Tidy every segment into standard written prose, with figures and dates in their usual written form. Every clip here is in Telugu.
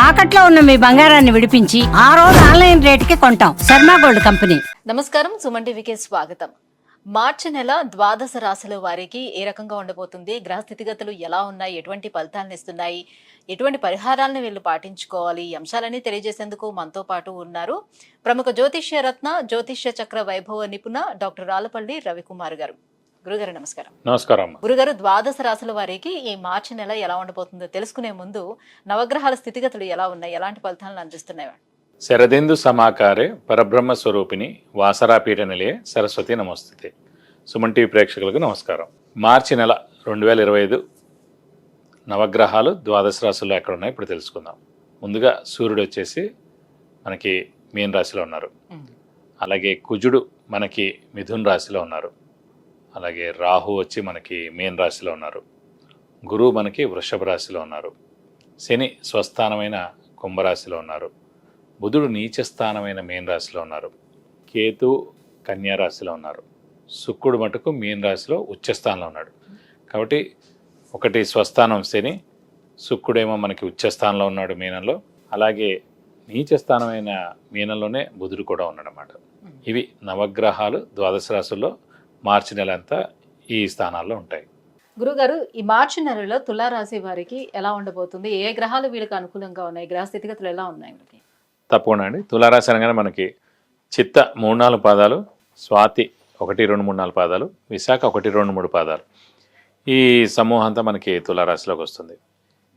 తాకట్లో ఉన్న మీ బంగారాన్ని విడిపించి ఆ రోజు ఆన్లైన్ రేటుకి కొంటాం. Sharma gold company. నమస్కారం, సుమన్ టీవీకి స్వాగతం. మార్చి నెల ద్వాదశ రాశుల వారికి ఏ రకంగా ఉండబోతుంది, గ్రహ స్థితిగతులు ఎలా ఉన్నాయి, ఎటువంటి ఫలితాలను ఇస్తున్నాయి, ఎటువంటి పరిహారాలను వీళ్ళు పాటించుకోవాలి, ఈ అంశాలన్నీ తెలియజేసేందుకు మనతో పాటు ఉన్నారు ప్రముఖ జ్యోతిష్య రత్న, జ్యోతిష్య చక్ర వైభవ నిపుణ డాక్టర్ రాలపల్లి రవికుమార్ గారు. గురుగారు నమస్కారం. నమస్కారం. గురుగారు, ద్వాదశ రాశుల వారికి ఈ మార్చి నెల ఎలా ఉండబోతుందో తెలుసుకునే ముందు నవగ్రహాల స్థితిగతులు ఎలా ఉన్నాయి, ఎలాంటి ఫలితాలను అందిస్తున్నాయి? శరదిందు సమాకారే పరబ్రహ్మ స్వరూపిణి వాసరాపీఠ నిలయే సరస్వతి నమస్తే. సుమన్ టీవీ ప్రేక్షకులకు నమస్కారం. మార్చి నెల 2025 నవగ్రహాలు ద్వాదశ రాశుల్లో ఎక్కడ ఉన్నాయో ఇప్పుడు తెలుసుకుందాం. ముందుగా సూర్యుడు వచ్చేసి మనకి మీన రాశిలో ఉన్నారు. అలాగే కుజుడు మనకి మిథున్ రాశిలో ఉన్నారు. అలాగే రాహు వచ్చి మనకి మీన రాశిలో ఉన్నారు. గురువు మనకి వృషభ రాశిలో ఉన్నారు. శని స్వస్థానమైన కుంభరాశిలో ఉన్నారు. బుధుడు నీచ స్థానమైన మీన రాశిలో ఉన్నారు. కేతు కన్యా రాశిలో ఉన్నారు. శుక్రుడు మటుకు మీన రాశిలో ఉచ్చస్థానంలో ఉన్నాడు. కాబట్టి ఒకటి స్వస్థానం శని, శుక్రుడేమో మనకి ఉచ్చస్థానంలో ఉన్నాడు మీనంలో. అలాగే నీచ స్థానమైన మీనంలోనే బుధుడు కూడా ఉన్నాడు అన్నమాట. ఇవి నవగ్రహాలు ద్వాదశ రాశుల్లో మార్చి నెల అంతా ఈ స్థానాల్లో ఉంటాయి. గురుగారు, ఈ మార్చి నెలలో తులారాశి వారికి ఎలా ఉండబోతుంది, ఏ గ్రహాలు వీళ్ళకి అనుకూలంగా ఉన్నాయి, గ్రహ స్థితిగతులు ఎలా ఉన్నాయి? తప్పకుండా అండి. తులారాశి అనగానే మనకి చిత్త 3-4 పాదాలు, స్వాతి 1-2-3-4 పాదాలు, విశాఖ 1-2-3 పాదాలు, ఈ సమూహం అంతా మనకి తులారాశిలోకి వస్తుంది.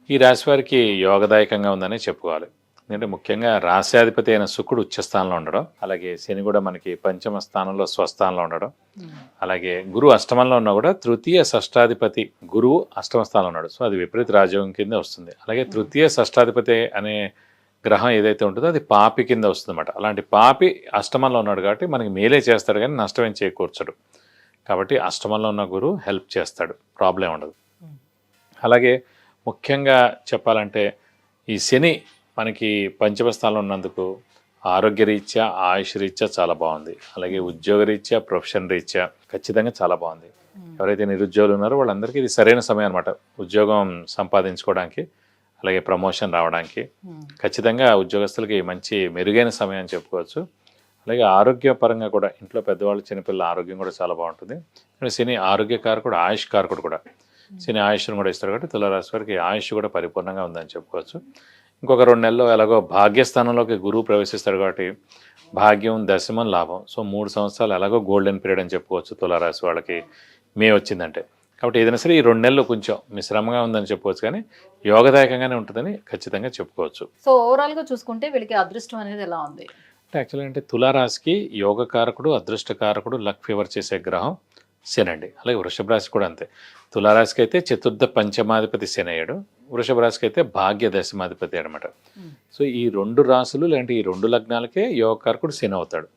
ఈ రాశి వారికి యోగదాయకంగా ఉందని చెప్పుకోవాలి. ఎందుకంటే ముఖ్యంగా రాశ్యాధిపతి అయిన శుక్రుడు ఉచ్చస్థానంలో ఉండడం, అలాగే శని కూడా మనకి పంచమ స్థానంలో స్వస్థానంలో ఉండడం, అలాగే గురువు అష్టమంలో ఉన్నా కూడా తృతీయ షష్టాధిపతి గురువు అష్టమ స్థానంలో ఉన్నాడు. సో అది విపరీత రాజయోగం కింద వస్తుంది. అలాగే తృతీయ షష్టాధిపతి అనే గ్రహం ఏదైతే ఉంటుందో అది పాపి కింద వస్తుంది అన్నమాట. అలాంటి పాపి అష్టమంలో ఉన్నాడు కాబట్టి మనకి మేలే చేస్తాడు కానీ నష్టమేం చేకూర్చడు. కాబట్టి అష్టమంలో ఉన్న గురువు హెల్ప్ చేస్తాడు, ప్రాబ్లం ఉండదు. అలాగే ముఖ్యంగా చెప్పాలంటే ఈ శని మనకి పంచమ స్థానంలో ఉన్నందుకు ఆరోగ్యరీత్యా, ఆయుష్ రీత్యా చాలా బాగుంది. అలాగే ఉద్యోగ రీత్యా, ప్రొఫెషన్ రీత్యా ఖచ్చితంగా చాలా బాగుంది. ఎవరైతే నిరుద్యోగులు ఉన్నారో వాళ్ళందరికీ ఇది సరైన సమయం అనమాట. ఉద్యోగం సంపాదించుకోవడానికి, అలాగే ప్రమోషన్ రావడానికి ఖచ్చితంగా ఉద్యోగస్తులకి మంచి మెరుగైన సమయం అని చెప్పుకోవచ్చు. అలాగే ఆరోగ్యపరంగా కూడా ఇంట్లో పెద్దవాళ్ళు, చిన్నపిల్లల ఆరోగ్యం కూడా చాలా బాగుంటుంది. శని ఆరోగ్యకారకుడు, ఆయుష్ కారకుడు కూడా. శని ఆయుష్ను కూడా ఇస్తాడు కాబట్టి తులారాశి వారికి ఆయుష్ కూడా పరిపూర్ణంగా ఉందని చెప్పుకోవచ్చు. ఇంకొక 2 నెలల్లో ఎలాగో భాగ్యస్థానంలోకి గురువు ప్రవేశిస్తాడు కాబట్టి భాగ్యం, దశమం, లాభం. సో 3 సంవత్సరాలు ఎలాగో గోల్డెన్ పీరియడ్ అని చెప్పుకోవచ్చు తులారాశి వాళ్ళకి మే వచ్చిందంటే. కాబట్టి ఏదైనా సరే ఈ 2 నెలలు కొంచెం మిశ్రమంగా ఉందని చెప్పుకోవచ్చు, కానీ యోగదాయకంగానే ఉంటుందని ఖచ్చితంగా చెప్పుకోవచ్చు. సో ఓవరాల్గా చూసుకుంటే వీళ్ళకి అదృష్టం అనేది ఎలా ఉంది అంటే యాక్చువల్గా అంటే తులారాశికి యోగకారకుడు, అదృష్టకారకుడు, లక్ ఫేవర్ చేసే గ్రహం శని అండి. అలాగే వృషభ రాశి కూడా అంతే. తులారాశికి అయితే చతుర్థ పంచమాధిపతి శని అయ్యాడు, వృషభ రాశికి అయితే భాగ్య దశమాధిపతి అనమాట. సో ఈ 2 రాశులు లేదంటే ఈ 2 లగ్నాలకే యోగకారకుడు శని అవుతాడు.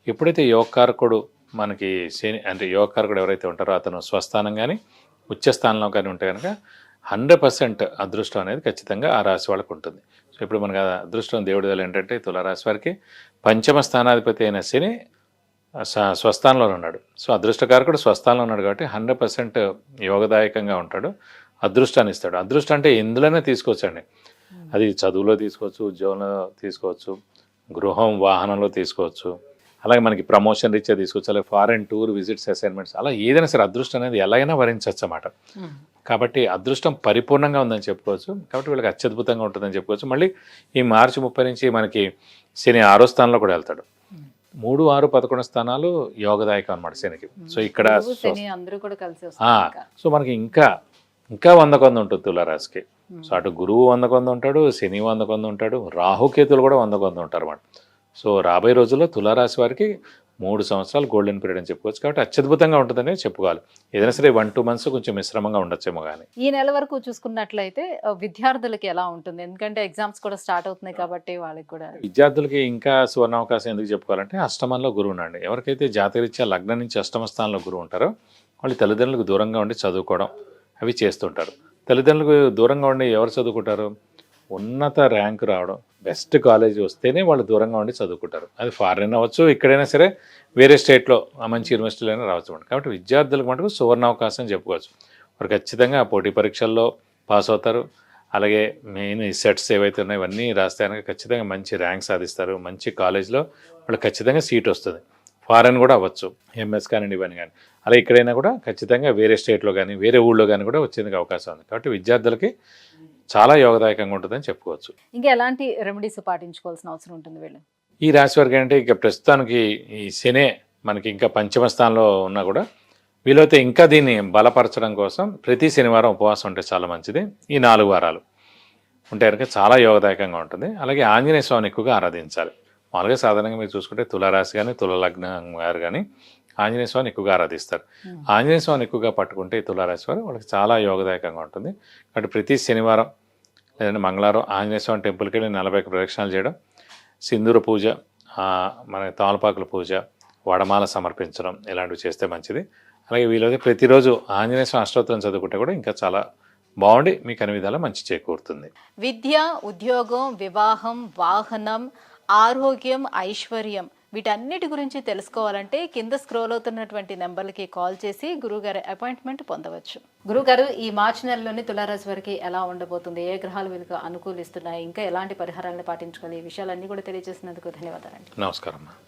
ఎప్పుడైతే యోగకారకుడు మనకి శని అంటే యోగకారకుడు ఎవరైతే ఉంటారో అతను స్వస్థానం కానీ ఉచ్చస్థానంలో కానీ ఉంటే కనుక 100% అదృష్టం అనేది ఖచ్చితంగా ఆ రాశి వాళ్ళకు ఉంటుంది. సో ఇప్పుడు మనకు అదృష్టం దేవుడి వల్ల ఏంటంటే తులారాశి వారికి పంచమ స్థానాధిపతి అయిన శని స్వస్థానంలో ఉన్నాడు. సో అదృష్టకారకుడు స్వస్థానంలో ఉన్నాడు కాబట్టి 100% యోగదాయకంగా ఉంటాడు, అదృష్టాన్ని ఇస్తాడు. అదృష్టం అంటే ఎందులోనే తీసుకోవచ్చండి. అది చదువులో తీసుకోవచ్చు, ఉద్యోగంలో తీసుకోవచ్చు, గృహం వాహనంలో తీసుకోవచ్చు, అలాగే మనకి ప్రమోషన్ రీత్యా తీసుకోవచ్చు, అలాగే ఫారెన్ టూర్ విజిట్స్, అసైన్మెంట్స్, అలా ఏదైనా సరే అదృష్టం అనేది ఎలాగైనా వరించవచ్చు అన్నమాట. కాబట్టి అదృష్టం పరిపూర్ణంగా ఉందని చెప్పుకోవచ్చు. కాబట్టి వీళ్ళకి అత్యద్భుతంగా ఉంటుందని చెప్పుకోవచ్చు. మళ్ళీ ఈ మార్చి 30 నుంచి మనకి శని 6వ స్థానంలో కూడా వెళ్తాడు. 3, 6, 11 స్థానాలు యోగదాయకం అనమాట శనికి. సో ఇక్కడ సో మనకి ఇంకా 100 ఉంటుంది తులారాశికి. సో అటు గురువు 100 ఉంటాడు, శని 100 ఉంటాడు, రాహుకేతులు కూడా 100 ఉంటారు అన్నమాట. సో రాబోయే రోజుల్లో తులారాశి వారికి 3 సంవత్సరాలు గోల్డెన్ పీరియడ్ అని చెప్పుకోవచ్చు. కాబట్టి అత్యద్భుతంగా ఉంటుందని చెప్పుకోవాలి. ఏదైనా సరే 1-2 మంత్స్ కొంచెం మిశ్రమంగా ఉండొచ్చేమో కానీ ఈ నెల వరకు చూసుకున్నట్లయితే విద్యార్థులకి ఎలా ఉంటుంది? ఎందుకంటే ఎగ్జామ్స్ కూడా స్టార్ట్ అవుతున్నాయి కాబట్టి వాళ్ళకి కూడా. విద్యార్థులకి ఇంకా సువర్ణావకాశం ఎందుకు చెప్పుకోవాలంటే అష్టమంలో గురువు ఉండండి. ఎవరికైతే జాతకరీత్యా లగ్నం నుంచి అష్టమ స్థానంలో గురువు ఉంటారో వాళ్ళు తల్లిదండ్రులకు దూరంగా ఉండి చదువుకోవడం అవి చేస్తుంటారు. తల్లిదండ్రులకు దూరంగా ఉండి ఎవరు చదువుకుంటారు? ఉన్నత ర్యాంక్ రావడం, బెస్ట్ కాలేజ్ వస్తేనే వాళ్ళు దూరంగా ఉండి చదువుకుంటారు. అది ఫారెన్ అవ్వచ్చు, ఇక్కడైనా సరే వేరే స్టేట్లో మంచి యూనివర్సిటీలో అయినా రావచ్చు. కాబట్టి విద్యార్థులకు మటుకు సువర్ణావకాశం చెప్పుకోవచ్చు. వారు ఖచ్చితంగా పోటీ పరీక్షల్లో పాస్ అవుతారు. అలాగే మెయిన్ ఈ సెట్స్ ఏవైతే ఉన్నాయో ఇవన్నీ రాస్తే కనుక ఖచ్చితంగా మంచి ర్యాంక్ సాధిస్తారు. మంచి కాలేజ్లో వాళ్ళు ఖచ్చితంగా సీట్ వస్తుంది. ఫారెన్ కూడా అవ్వచ్చు, ఎంఎస్ కానివ్వండి ఇవన్నీ కానీ. అలా ఇక్కడైనా కూడా ఖచ్చితంగా వేరే స్టేట్లో కానీ వేరే ఊళ్ళో కానీ కూడా వచ్చేందుకు అవకాశం ఉంది. కాబట్టి విద్యార్థులకి చాలా యోగదాయకంగా ఉంటుందని చెప్పుకోవచ్చు. ఇంకా ఎలాంటి రెమెడీస్ పాటించుకోవాల్సిన అవసరం ఉంటుంది వీళ్ళు? ఈ రాశి వారికి అంటే ఇక ప్రస్తుతానికి ఈ శనే మనకి ఇంకా పంచమ స్థానంలో ఉన్నా కూడా వీలైతే ఇంకా దీన్ని బలపరచడం కోసం ప్రతి శనివారం ఉపవాసం ఉంటే చాలా మంచిది. ఈ 4 వారాలు ఉంటే కనుక చాలా యోగదాయకంగా ఉంటుంది. అలాగే ఆంజనేయ స్వామిని ఎక్కువగా ఆరాధించాలి. మామూలుగా సాధారణంగా మీరు చూసుకుంటే తులారాశి కానీ తులలగ్నం వారు కానీ ఆంజనేయ స్వామిని ఎక్కువగా ఆరాధిస్తారు. ఆంజనేయ స్వామిని ఎక్కువగా పట్టుకుంటే ఈ తులారాశి వారు వాళ్ళకి చాలా యోగదాయకంగా ఉంటుంది. కాబట్టి ప్రతి శనివారం లేదంటే మంగళవారం ఆంజనేయ స్వామి టెంపుల్కి వెళ్ళి 40 ప్రదక్షిణాలు చేయడం, సింధూర పూజ, మన తామలపాకుల పూజ, వడమాల సమర్పించడం ఇలాంటివి చేస్తే మంచిది. అలాగే వీలైతే ప్రతిరోజు ఆంజనేయ స్వామి అష్టోత్తరం చదువుకుంటే కూడా ఇంకా చాలా బాగుండి మీకు అన్ని విధాలా మంచి చేకూరుతుంది. విద్య, ఉద్యోగం, వివాహం, వాహనం, ఆరోగ్యం, ఐశ్వర్యం వీటన్నిటి గురించి తెలుసుకోవాలంటే కింద స్క్రోల్ అవుతున్నటువంటి నెంబర్లకి కాల్ చేసి గురుగారి అపాయింట్మెంట్ పొందవచ్చు. గురుగారు, ఈ మార్చి నెలలోని తులారాశి వారికి ఎలా ఉండబోతుంది, ఏ గ్రహాలు వీళ్ళకి అనుకూలిస్తున్నాయి, ఇంకా ఎలాంటి పరిహారాలను పాటించుకోవాలి, ఈ విషయాలన్నీ కూడా తెలియజేసినందుకు ధన్యవాదాలండి. నమస్కారం.